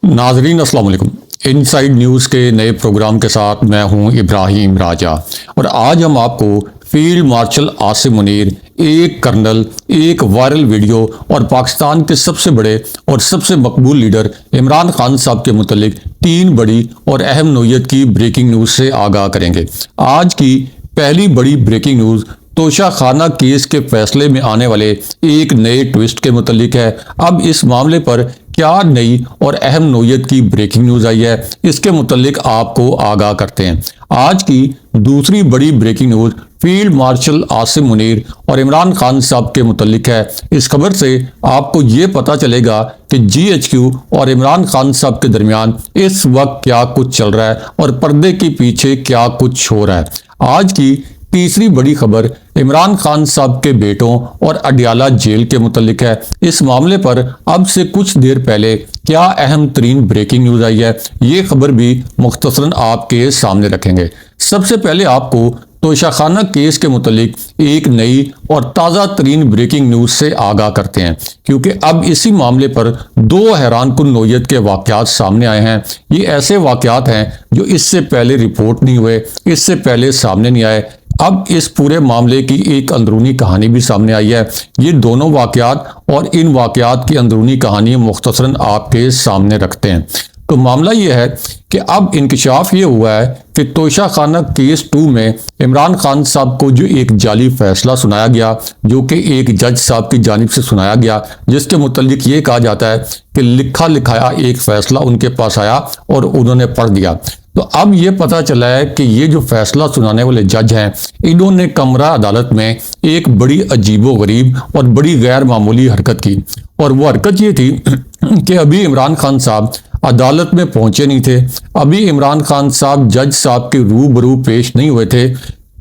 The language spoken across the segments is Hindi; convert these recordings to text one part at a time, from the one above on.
नाजरीन अस्सलाम वालेकुम। इनसाइड न्यूज़ के नए प्रोग्राम के साथ मैं हूं इब्राहिम राजा और आज हम आपको फील्ड मार्शल आसिम मुनीर, एक कर्नल, एक वायरल वीडियो और पाकिस्तान के सबसे बड़े और सबसे मकबूल लीडर इमरान खान साहब के मुतल्लिक 3 बड़ी और अहम नोयत की ब्रेकिंग न्यूज़ से आगाह करेंगे। आज की पहली बड़ी ब्रेकिंग न्यूज़ तोशाखाना केस के फैसले में आने वाले एक नए ट्विस्ट के मुतल्लिक है। अब इस मामले पर क्या नई और अहम नोयत की ब्रेकिंग न्यूज़ आई है, इसके मुतल्लिक आपको आगाह करते हैं। आज की दूसरी बड़ी breaking news field marshal Asim Munir और इमरान खान साहब के मुतल्लिक है। इस खबर से आपको ये पता चलेगा कि GHQ और इमरान खान साहब के दरमियान इस वक्त क्या कुछ चल रहा है और पर्दे के पीछे क्या कुछ हो रहा है। आज की तीसरी बड़ी खबर इमरान खान साहब के बेटों और अडियाला जेल के मुतल्लिक है। इस मामले पर अब से कुछ देर पहले क्या अहम तरीन ब्रेकिंग न्यूज़ आई है, ये खबर भी मुख्तसरन आपके सामने रखेंगे। सबसे पहले आपको तोशाखाना केस के मुतल्लिक एक नई और ताज़ा तरीन ब्रेकिंग न्यूज़ से आगाह करते हैं, क्योंकि अब इसी मामले पर 2 हैरानकुन नोयत के वाक़यात सामने आए हैं। ये ऐसे वाक़यात हैं जो इससे पहले रिपोर्ट नहीं हुए, इससे पहले सामने नहीं आए। अब इस पूरे मामले की एक अंदरूनी कहानी भी सामने आई है। ये दोनों वाक़यात और इन वाक़यात की अंदरूनी कहानी मुख्तसरन आपके सामने रखते हैं। तो मामला ये है कि अब इंकशाफ ये हुआ है कि तोशाखाना केस 2 में इमरान खान साहब को जो एक जाली फैसला सुनाया गया, जो कि एक जज साहब की जानिब से सुनाया गया, जिसके मुतल्लिक ये कहा जाता है कि लिखा लिखाया एक फैसला उनके पास आया और उन्होंने पढ़ दिया। तो अब ये पता चला है कि ये जो फैसला सुनाने वाले जज हैं, इन्होंने कमरा अदालत में एक बड़ी अजीबोगरीब और बड़ी गैर मामूली हरकत की। और वो हरकत ये थी कि अभी इमरान खान साहब अदालत में पहुंचे नहीं थे, अभी इमरान खान साहब जज साहब के रूबरू पेश नहीं हुए थे।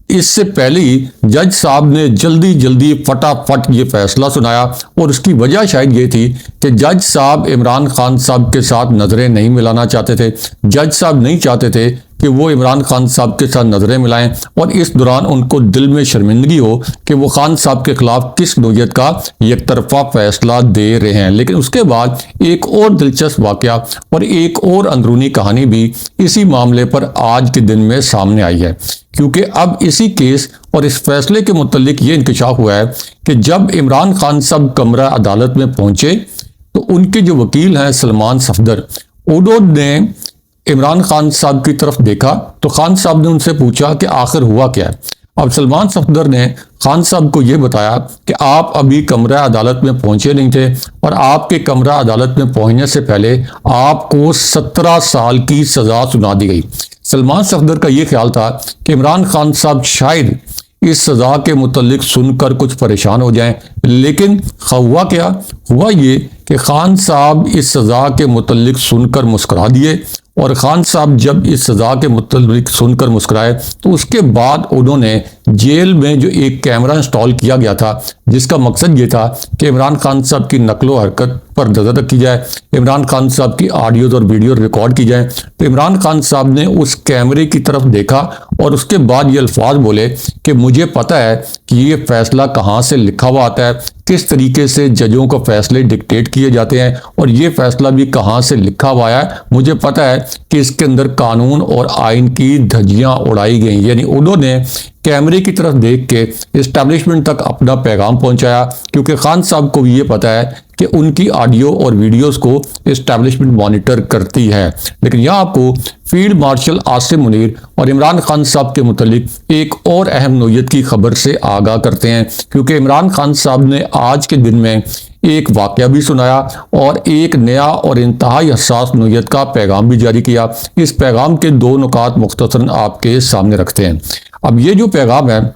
इससे पहले ही जज साहब ने जल्दी जल्दी फटाफट ये फैसला सुनाया और उसकी वजह शायद ये थी कि जज साहब इमरान खान साहब के साथ नज़रें नहीं मिलाना चाहते थे। जज साहब नहीं चाहते थे कि वो इमरान खान साहब के साथ नज़रें मिलाएं और इस दौरान उनको दिल में शर्मिंदगी हो कि वो खान साहब के खिलाफ किस नोयत का एक तरफा फैसला दे रहे हैं। लेकिन उसके बाद एक और दिलचस्प वाक़या और एक और अंदरूनी कहानी भी इसी मामले पर आज के दिन में सामने आई है, क्योंकि अब इसी केस और इस फैसले के मुतल्लिक ये इंकशाफ हुआ है कि जब इमरान खान साहब कमरा अदालत में पहुंचे तो उनके जो वकील हैं सलमान सफदर, उन्होंने इमरान खान साहब की तरफ देखा तो खान साहब ने उनसे पूछा कि आखिर हुआ क्या है। अब सलमान सफदर ने खान साहब को ये बताया कि आप अभी कमरा अदालत में पहुंचे नहीं थे और आपके कमरा अदालत में पहुंचने से पहले आपको 17 साल की सज़ा सुना दी गई। सलमान सफदर का ये ख्याल था कि इमरान खान साहब शायद इस सज़ा के मुतल्लिक सुनकर कुछ परेशान हो जाएं, लेकिन हुआ क्या? हुआ ये कि खान साहब इस सज़ा के मुतल्लिक सुनकर मुस्कुरा दिए और खान साहब जब इस सज़ा के मुतल्लिक सुनकर मुस्कुराए तो उसके बाद उन्होंने जेल में जो एक कैमरा इंस्टॉल किया गया था, जिसका मकसद ये था कि इमरान खान साहब की नकलो हरकत पर नज़र रखी जाए, इमरान खान साहब की ऑडियोज और वीडियो रिकॉर्ड की जाए। तो इमरान खान साहब ने उस कैमरे की तरफ देखा और उसके बाद ये अल्फाज बोले कि मुझे पता है कि ये फैसला कहाँ से लिखा हुआ आता है, किस तरीके से जजों को फैसले डिक्टेट किए जाते हैं और ये फैसला भी कहाँ से लिखा हुआ है। मुझे पता है कि इसके अंदर कानून और आइन की धज्जियां उड़ाई गई। यानी उन्होंने कैमरे की तरफ देख के इस्टेब्लिशमेंट तक अपना पैगाम पहुंचाया, क्योंकि खान साहब को भी ये पता है कि उनकी ऑडियो और वीडियोस को इस्टेब्लिशमेंट मॉनिटर करती है। लेकिन यहाँ आपको फील्ड मार्शल आसिम मुनीर और इमरान खान साहब के मुतल्लिक एक और अहम नोयत की खबर से आगाह करते हैं, क्योंकि इमरान खान साहब ने आज के दिन में एक वाक़या भी सुनाया और एक नया और इंतहाई हसास नोयत का पैगाम भी जारी किया। इस पैगाम के 2 नुकात मुख्तसरन आपके सामने रखते हैं। अब ये जो पैगाम है,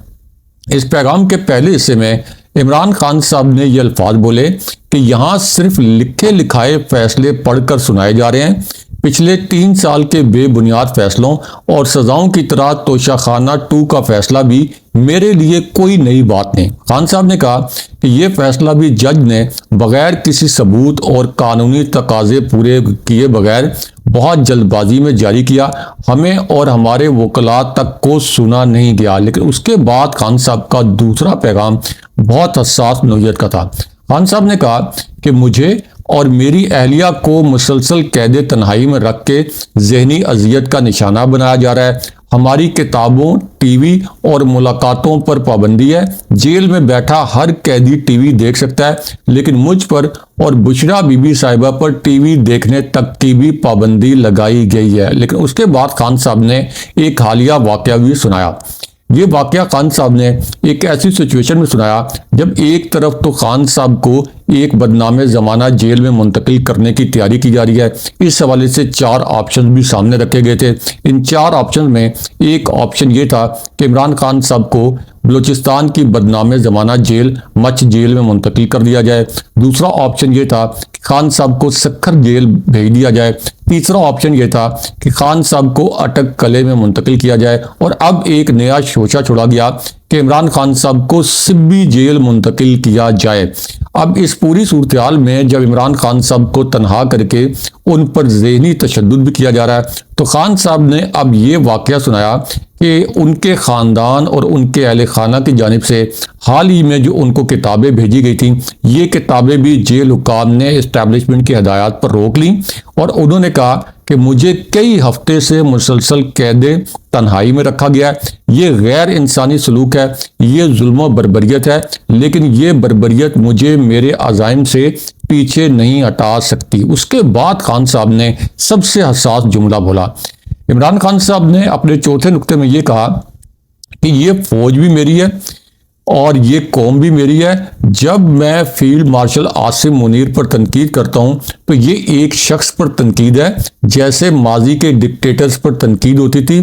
इस पैगाम के पहले हिस्से में इमरान खान साहब ने ये अल्फाज बोले कि यहाँ सिर्फ लिखे लिखाए फैसले पढ़कर सुनाए जा रहे हैं। पिछले 3 साल के बेबुनियाद फैसलों और सजाओं की तरह तोशाखाना 2 का फैसला भी मेरे लिए कोई नई बात नहीं। खान साहब ने कहा कि यह फैसला भी जज ने बगैर किसी सबूत और कानूनी तकाजे पूरे किए बगैर बहुत जल्दबाजी में जारी किया। हमें और हमारे वकला तक को सुना नहीं गया। लेकिन उसके बाद खान साहब का दूसरा पैगाम बहुत हसास नोयत का था। खान साहब ने कहा कि मुझे और मेरी अहलिया को मुसलसल कैद तन्हाई में रख के जहनी अजियत का निशाना बनाया जा रहा है। हमारी किताबों, टीवी और मुलाकातों पर पाबंदी है। जेल में बैठा हर कैदी टीवी देख सकता है, लेकिन मुझ पर और बुशरा बीबी साहिबा पर टीवी देखने तक की भी पाबंदी लगाई गई है। लेकिन उसके बाद खान साहब ने एक हालिया वाकया भी सुनाया। ये वाकया खान साहब ने एक ऐसी सिचुएशन में सुनाया जब एक तरफ तो खान साहब को एक बदनाम ज़माना जेल में मुंतकिल करने की तैयारी की जा रही है। इस हवाले से 4 ऑप्शन भी सामने रखे गए थे। इन 4 ऑप्शन में एक ऑप्शन ये था कि इमरान खान साहब को बलूचिस्तान की बदनाम ज़माना जेल मच जेल में मुंतकिल कर दिया जाए। दूसरा ऑप्शन ये था कि खान साहब को सक्खर जेल भेज दिया जाए। तीसरा ऑप्शन ये था कि खान साहब को अटक कले में मुंतकिल किया जाए। और अब एक नया शोशा छोड़ा गया कि इमरान खान साहब को सिब्बी जेल मुंतकिल किया जाए। अब इस पूरी सूरत हाल में जब इमरान खान साहब को तनहा करके उन पर ज़हनी तशद्दुद भी किया जा रहा है, तो खान साहब ने अब ये वाकया सुनाया कि उनके ख़ानदान और उनके अहले खाना की जानिब से हाल ही में जो उनको किताबें भेजी गई थी, ये किताबें भी जेल हुकाम ने इस्टेब्लिशमेंट की हिदायत पर रोक ली और उन्होंने कहा कि मुझे कई हफ्ते से मुसलसल कैदे तन्हाई में रखा गया है। ये गैर इंसानी सलूक है, ये जुल्म व बर्बरियत है, लेकिन ये बर्बरियत मुझे मेरे अज़ाइम से पीछे नहीं हटा सकती। उसके बाद खान साहब ने सबसे हसास जुमला बोला। इमरान खान साहब ने अपने चौथे नुक्ते में ये कहा कि ये फौज भी मेरी है और ये कौम भी मेरी है। जब मैं फील्ड मार्शल आसिम मुनीर पर तनकीद करता हूं तो ये एक शख्स पर तनकीद है, जैसे माजी के डिक्टेटर्स पर तनकीद होती थी।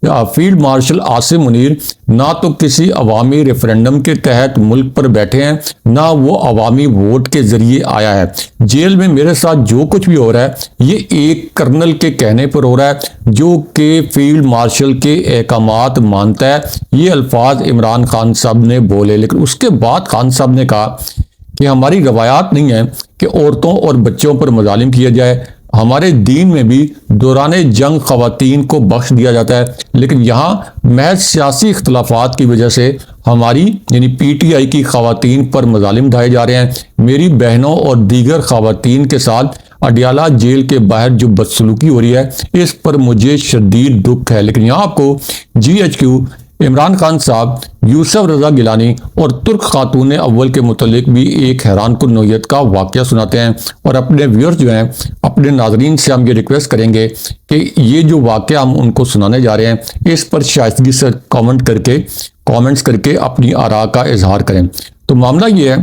फील्ड मार्शल आसिम मुनीर ना तो किसी अवामी रेफरेंडम के तहत मुल्क पर बैठे हैं, ना वो अवामी वोट के जरिए आया है। जेल में मेरे साथ जो कुछ भी हो रहा है ये एक कर्नल के कहने पर हो रहा है, जो कि फील्ड मार्शल के अहकामात मानता है। ये अल्फाज इमरान खान साहब ने बोले। लेकिन उसके बाद खान साहब ने कहा कि हमारी रवायात नहीं है कि औरतों और बच्चों पर मजालिम किया जाए। हमारे दीन में भी दौरान जंग खवातीन को बख्श दिया जाता है, लेकिन यहाँ महज सियासी इख्तलाफात की वजह से हमारी यानी PTI की खवातीन पर मजालिम ढाए जा रहे हैं। मेरी बहनों और दीगर खवातीन के साथ अडियाला जेल के बाहर जो बदसलूकी हो रही है, इस पर मुझे शदीद दुख है। लेकिन यहाँ आपको GHQ इमरान खान साहब, यूसुफ रजा गिलानी और तुर्क खातून अव्वल के मुतल्लिक भी एक हैरान कुन नौयत का वाकया सुनाते हैं। और अपने व्यूअर्स जो हैं, अपने नाजरीन से हम ये रिक्वेस्ट करेंगे कि ये जो वाकया हम उनको सुनाने जा रहे हैं, इस पर शाइस्तगी से कमेंट्स करके अपनी आरा का इजहार करें। तो मामला ये है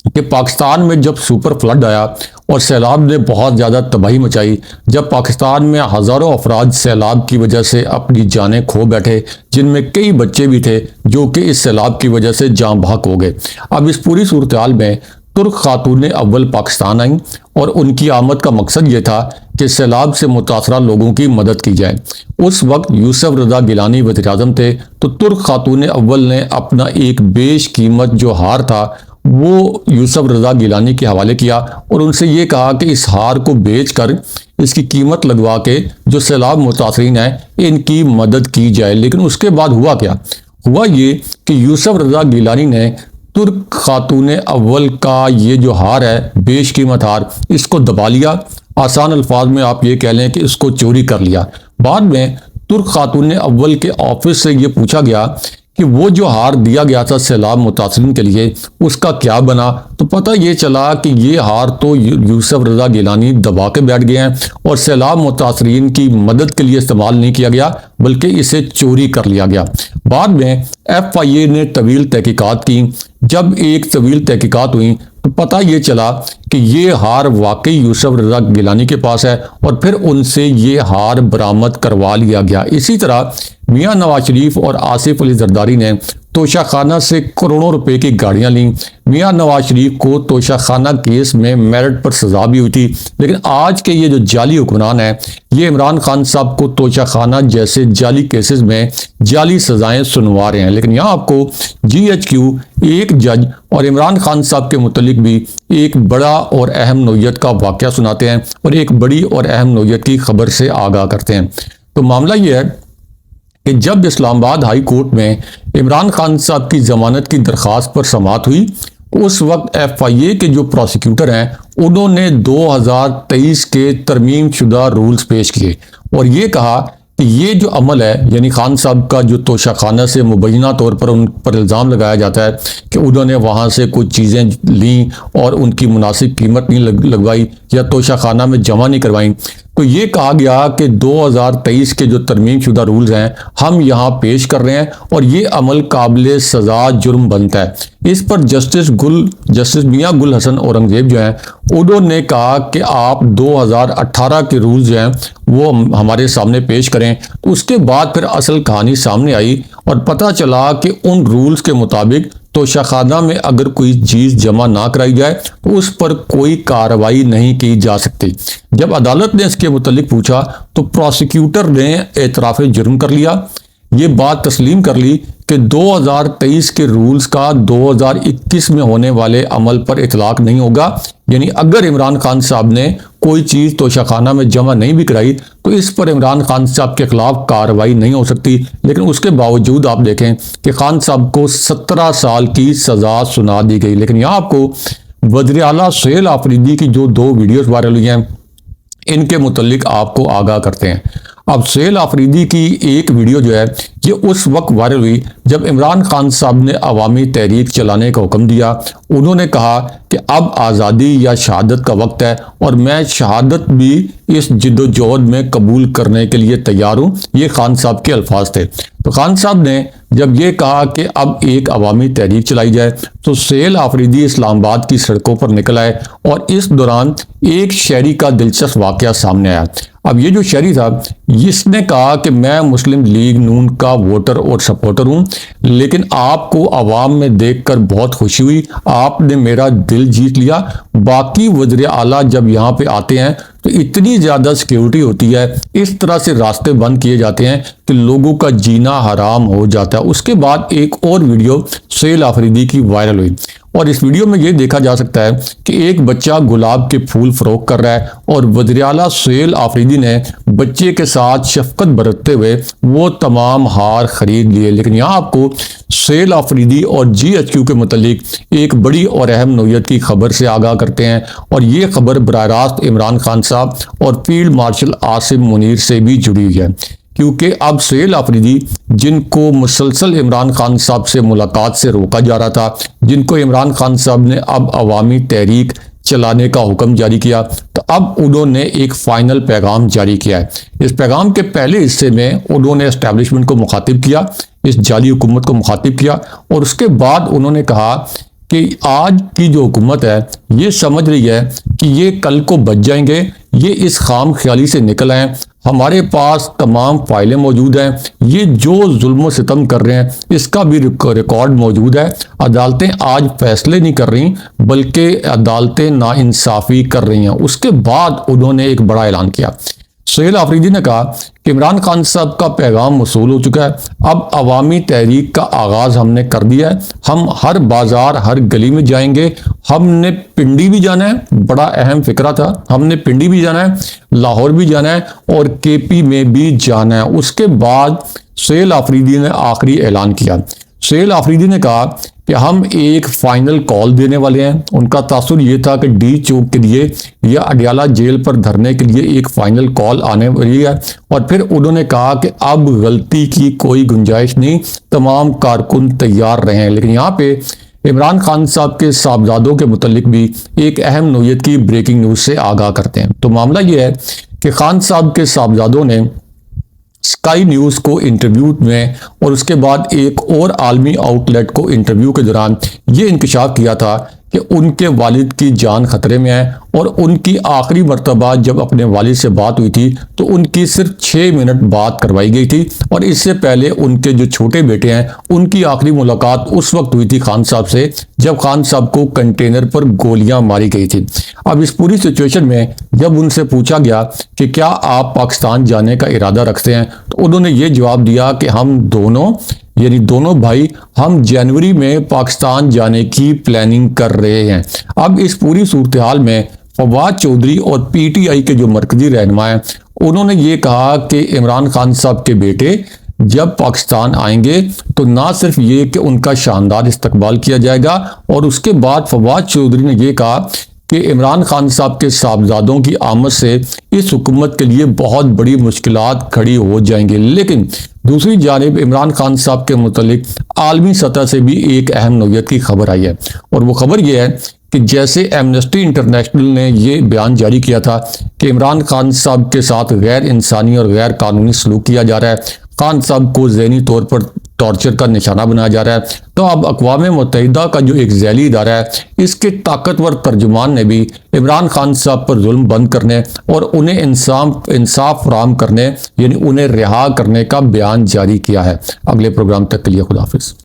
कि पाकिस्तान में जब सुपर फ्लड आया और सैलाब ने बहुत ज़्यादा तबाही मचाई, जब पाकिस्तान में हज़ारों अफराद सैलाब की वजह से अपनी जानें खो बैठे, जिनमें कई बच्चे भी थे जो कि इस सैलाब की वजह से जाँ बहक हो गए। अब इस पूरी सूरत हाल में तुर्क खातून अव्वल पाकिस्तान आई और उनकी आमद का मकसद ये था कि सैलाब से मुतासरा लोगों की मदद की जाए। उस वक्त यूसुफ रजा गिलानी वज़ीर-ए-आज़म थे, तो तुर्क खातून अव्वल ने अपना एक बेशकीमत जो हार था वो यूसुफ रजा गिलानी के हवाले किया और उनसे ये कहा कि इस हार को बेचकर इसकी कीमत लगवा के जो सैलाब मुतासरीन हैं इनकी मदद की जाए। लेकिन उसके बाद हुआ क्या? हुआ ये कि यूसुफ रजा गिलानी ने तुर्क खातून अव्वल का ये जो हार है, बेशकीमत हार, इसको दबा लिया। आसान अल्फाज में आप ये कह लें कि इसको चोरी कर लिया। बाद में तुर्क खातून अव्वल के ऑफिस से ये पूछा गया कि वो जो हार दिया गया था सैलाब मुतासरीन के लिए, उसका क्या बना? तो पता ये चला कि ये हार तो यूसुफ रजा गिलानी दबा के बैठ गए हैं और सैलाब मुतासरीन की मदद के लिए इस्तेमाल नहीं किया गया, बल्कि इसे चोरी कर लिया गया। बाद में FIA ने तवील तहकीकात की। जब एक तवील तहकीकात हुई तो पता ये चला कि ये हार वाकई यूसुफ रजा गिलानी के पास है और फिर उनसे ये हार बरामद करवा लिया गया। इसी तरह मियां नवाज शरीफ और आसिफ अली जरदारी ने तोशाखाना से करोड़ों रुपए की गाड़ियां ली। मियां नवाज शरीफ को तोशाखाना केस में मेरिट पर सजा भी हुई थी। लेकिन आज के ये जो जाली हुक्मरान है, ये इमरान खान साहब को तोशाखाना जैसे जाली केसेस में जाली सजाएं सुनवा रहे हैं। लेकिन यहाँ आपको GHQ, एक जज और इमरान खान साहब के मुतल्लिक भी एक बड़ा और अहम नौयत का वाकया सुनाते हैं और एक बड़ी और अहम नौयत की खबर से आगाह करते हैं। तो मामला ये है कि जब इस्लामाबाद हाई कोर्ट में इमरान खान साहब की जमानत की दरख्वास्त पर समाअत हुई उस वक्त FIA के जो प्रोसिक्यूटर हैं उन्होंने 2023 के तरमीम शुदा रूल्स पेश किए और ये कहा कि ये जो अमल है, यानी खान साहब का जो तोशाखाना से मुबैना तौर पर उन पर इल्ज़ाम लगाया जाता है कि उन्होंने वहाँ से कुछ चीज़ें लीं और उनकी मुनासिब कीमत नहीं लगवाई या तोशाखाना में जमा नहीं करवाई, तो ये कहा गया कि 2023 के जो तरमीम शुदा रूल्स हैं हम यहाँ पेश कर रहे हैं और ये अमल काबिल सज़ा जुर्म बनता है। इस पर जस्टिस मियाँ गुल हसन औरंगजेब जो हैं उन्होंने कहा कि आप 2018 के रूल्स जो हैं वो हमारे सामने पेश करें। तो उसके बाद फिर असल कहानी सामने आई और पता चला कि उन रूल्स के मुताबिक तोशाखाना में अगर कोई चीज़ जमा ना कराई जाए तो उस पर कोई कार्रवाई नहीं की जा सकती। जब अदालत ने इसके मुतालिक पूछा तो प्रोसिक्यूटर ने एतराफ़ जुर्म कर लिया, ये बात तस्लीम कर ली कि 2023 के रूल्स का 2021 में होने वाले अमल पर इतलाक नहीं होगा। यानी अगर इमरान खान साहब ने कोई चीज़ तोशाखाना में जमा नहीं भी कराई तो इस पर इमरान खान साहब के खिलाफ कार्रवाई नहीं हो सकती। लेकिन उसके बावजूद आप देखें कि खान साहब को 17 साल की सज़ा सुना दी गई। लेकिन यहाँ आपको वज़ीर आला सुहेल आफरीदी की जो 2 वीडियोज़ वायरल हुई हैं इनके मुतालिक आपको आगाह करते हैं। अब सुहेल आफरीदी की एक वीडियो जो है ये उस वक्त वायरल हुई जब इमरान खान साहब ने अवामी तहरीक चलाने का हुक्म दिया। उन्होंने कहा कि अब आज़ादी या शहादत का वक्त है और मैं शहादत भी इस जिद्दोजहद में कबूल करने के लिए तैयार हूँ। ये खान साहब के अल्फाज थे। तो खान साहब ने जब ये कहा कि अब एक अवामी तहरीक चलाई जाए तो सुहेल आफरीदी इस्लामाबाद की सड़कों पर निकल आए और इस दौरान एक शहरी का दिलचस्प वाकया सामने आया। अब ये जो शहरी था इसने कहा कि मैं मुस्लिम लीग नून का वोटर और सपोर्टर हूँ, लेकिन आपको आवाम में देखकर बहुत खुशी हुई, आपने मेरा दिल जीत लिया। बाकी वज़ीर आला जब यहाँ पे आते हैं तो इतनी ज़्यादा सिक्योरिटी होती है, इस तरह से रास्ते बंद किए जाते हैं कि लोगों का जीना हराम हो जाता है। उसके बाद एक और वीडियो सुहेल आफरीदी की वायरल हुई और इस वीडियो में ये देखा जा सकता है कि एक बच्चा गुलाब के फूल फरोख्त कर रहा है और वज़ीर आला सुहेल आफरीदी ने बच्चे के साथ शफकत बरतते हुए वो तमाम हार खरीद लिए। लेकिन यहाँ आपको सुहेल आफरीदी और GHQ के मुतालिक एक बड़ी और अहम नौयत की खबर से आगाह करते हैं और ये खबर बराह रास्त इमरान खान साहब और फील्ड मार्शल आसिम मुनीर से भी जुड़ी हुई है, क्योंकि अब सुहेल आफरीदी जिनको मुसलसल इमरान खान साहब से मुलाकात से रोका जा रहा था, जिनको इमरान खान साहब ने अब अवामी तहरीक चलाने का हुक्म जारी किया, तो अब उन्होंने एक फाइनल पैगाम जारी किया है। इस पैगाम के पहले हिस्से में उन्होंने एस्टेब्लिशमेंट को मुखातिब किया, इस जाली हुकूमत को मुखातिब किया और उसके बाद उन्होंने कहा कि आज की जो हुकूमत है ये समझ रही है कि ये कल को बच जाएंगे, ये इस खाम ख्याली से निकल आए, हमारे पास तमाम फाइलें मौजूद हैं, ये जो जुल्म सितम कर रहे हैं इसका भी रिकॉर्ड मौजूद है। अदालतें आज फैसले नहीं कर रही बल्कि अदालतें नाइंसाफ़ी कर रही हैं। उसके बाद उन्होंने एक बड़ा ऐलान किया। सुहेल आफरीदी ने कहा कि इमरान खान साहब का पैगाम मसूल हो चुका है, अब अवामी तहरीक का आगाज़ हमने कर दिया है, हम हर बाज़ार हर गली में जाएंगे, हमने पिंडी भी जाना है, बड़ा अहम फिक्रा था, हमने पिंडी भी जाना है, लाहौर भी जाना है और KP में भी जाना है। उसके बाद सुहेल आफरीदी ने आखिरी ऐलान किया। सुहेल आफरीदी ने कहा कि हम एक फाइनल कॉल देने वाले हैं। उनका तासुर ये था कि D चौक के लिए या अडियाला जेल पर धरने के लिए एक फाइनल कॉल आने वाली है और फिर उन्होंने कहा कि अब गलती की कोई गुंजाइश नहीं, तमाम कारकुन तैयार रहें। लेकिन यहाँ पे इमरान खान साहब के साहबजादों के मुतालिक भी एक अहम नौयत की ब्रेकिंग न्यूज़ से आगाह करते हैं। तो मामला ये है कि खान साहब के साहबजादों ने स्काई न्यूज़ को इंटरव्यू में और उसके बाद एक और आलमी आउटलेट को इंटरव्यू के दौरान ये इंकशाफ किया था कि उनके वालिद की जान खतरे में है और उनकी आखिरी मर्तबा जब अपने वालिद से बात हुई थी तो उनकी सिर्फ 6 मिनट बात करवाई गई थी और इससे पहले उनके जो छोटे बेटे हैं उनकी आखिरी मुलाकात उस वक्त हुई थी खान साहब से जब खान साहब को कंटेनर पर गोलियां मारी गई थी। अब इस पूरी सिचुएशन में जब उनसे पूछा गया कि क्या आप पाकिस्तान जाने का इरादा रखते हैं तो उन्होंने ये जवाब दिया कि हम दोनों यानी दोनों भाई हम जनवरी में पाकिस्तान जाने की प्लानिंग कर रहे हैं। अब इस पूरी सूरत हाल में फवाद चौधरी और PTI के जो मरकजी रहनुमा हैं उन्होंने ये कहा कि इमरान खान साहब के बेटे जब पाकिस्तान आएंगे तो ना सिर्फ ये कि उनका शानदार इस्तकबाल किया जाएगा, और उसके बाद फवाद चौधरी ने ये कहा कि इमरान खान साहब के साहबजादों की आमद से इस हुकूमत के लिए बहुत बड़ी मुश्किलात खड़ी हो जाएंगी। लेकिन दूसरी जानिब इमरान खान साहब के मुतालिक आलमी सतह से भी एक अहम नौयत की खबर आई है, और वो खबर ये है कि जैसे एमनेस्टी इंटरनेशनल ने ये बयान जारी किया था कि इमरान खान साहब के साथ गैर इंसानी और गैर कानूनी सलूक किया जा रहा है, खान साहब को ज़हनी तौर पर टॉर्चर का निशाना बनाया जा रहा है, तो अब अक़वाम मुत्तहिदा का जो एक झैली इदारा है, इसके ताकतवर तर्जुमान ने भी इमरान खान साहब पर जुल्म बंद करने और उन्हें इंसाफ फराहम करने, यानी उन्हें रिहा करने का बयान जारी किया है। अगले प्रोग्राम तक के लिए खुदा हाफिज़।